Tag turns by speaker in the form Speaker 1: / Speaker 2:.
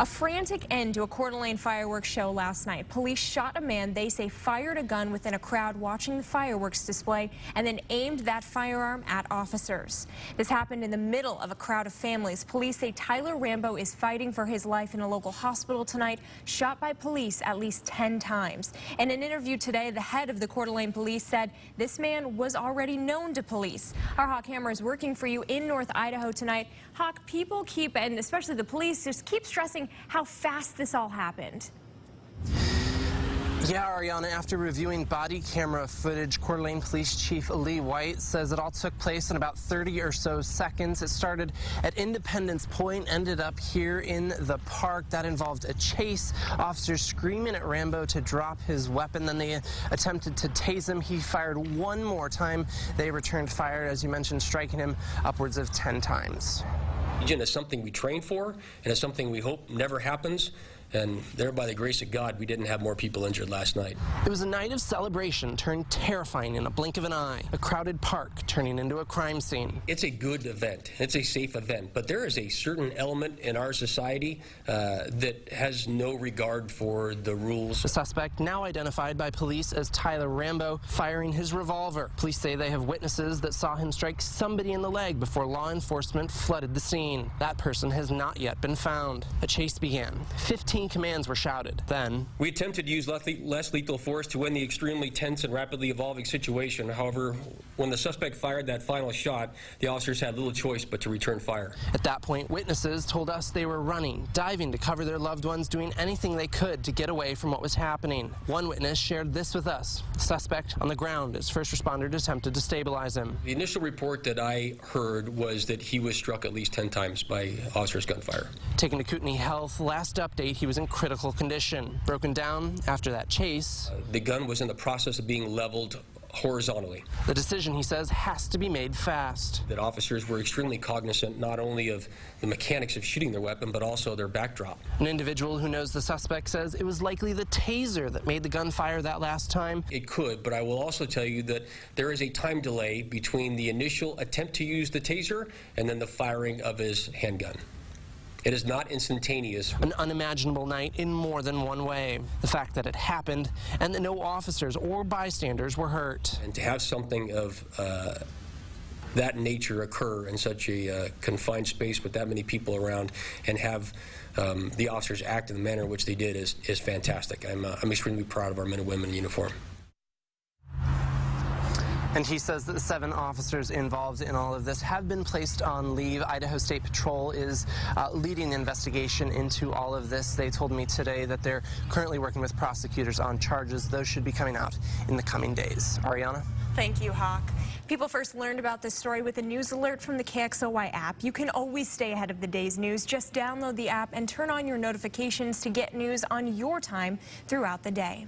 Speaker 1: A frantic end to a Coeur d'Alene fireworks show last night. Police shot a man they say fired a gun within a crowd watching the fireworks display and then aimed that firearm at officers. This happened in the middle of a crowd of families. Police say Tyler Rambo is fighting for his life in a local hospital tonight, shot by police at least 10 times. In an interview today, the head of the Coeur d'Alene police said this man was already known to police. Our Hawk Hammer is working for you in North Idaho tonight. Hawk, people keep, and especially the police, just keep stressing how fast this all happened.
Speaker 2: Yeah, Ariana, after reviewing body camera footage, Coeur d'Alene Police Chief Lee White says it all took place in about 30 or so seconds. It started at Independence Point, ended up here in the park. That involved a chase, officers screaming at Rambo to drop his weapon. Then they attempted to tase him. He fired one more time. They returned fire, as you mentioned, striking him upwards of 10 times.
Speaker 3: It's something we train for, and it's something we hope never happens. And there, by the grace of God, we didn't have more people injured last night.
Speaker 2: It was a night of celebration turned terrifying in a blink of an eye. A crowded park turning into a crime scene.
Speaker 3: It's a good event. It's a safe event. But there is a certain element in our society that has no regard for the rules.
Speaker 2: The suspect, now identified by police as Tyler Rambo, firing his revolver. Police say they have witnesses that saw him strike somebody in the leg before law enforcement flooded the scene. That person has not yet been found. A chase began. 15 commands were shouted. Then
Speaker 3: we attempted to use less lethal force to end the extremely tense and rapidly evolving situation. However, when the suspect fired that final shot, the officers had little choice but to return fire.
Speaker 2: At that point, witnesses told us they were running, diving to cover their loved ones, doing anything they could to get away from what was happening. One witness shared this with us. The suspect on the ground as first responders attempted to stabilize him.
Speaker 3: The initial report that I heard was that he was struck at least 10 times by officers' gunfire.
Speaker 2: Taken to Kootenai Health, last update, he was in critical condition. Broken down after that chase.
Speaker 3: The gun was in the process of being leveled horizontally.
Speaker 2: The decision, he says, has to be made fast.
Speaker 3: That officers were extremely cognizant not only of the mechanics of shooting their weapon, but also their backdrop.
Speaker 2: An individual who knows the suspect says it was likely the taser that made the gunfire that last time.
Speaker 3: It could, but I will also tell you that there is a time delay between the initial attempt to use the taser and then the firing of his handgun. It is not instantaneous.
Speaker 2: An unimaginable night in more than one way. The fact that it happened and that no officers or bystanders were hurt.
Speaker 3: And to have something of that nature occur in such a confined space with that many people around and have the officers act in the manner in which they did is fantastic. I'm extremely proud of our men and women in uniform.
Speaker 2: And he says that the 7 officers involved in all of this have been placed on leave. Idaho State Patrol is leading the investigation into all of this. They told me today that they're currently working with prosecutors on charges. Those should be coming out in the coming days. Ariana?
Speaker 1: Thank you, Hawk. People first learned about this story with a news alert from the KXOY app. You can always stay ahead of the day's news. Just download the app and turn on your notifications to get news on your time throughout the day.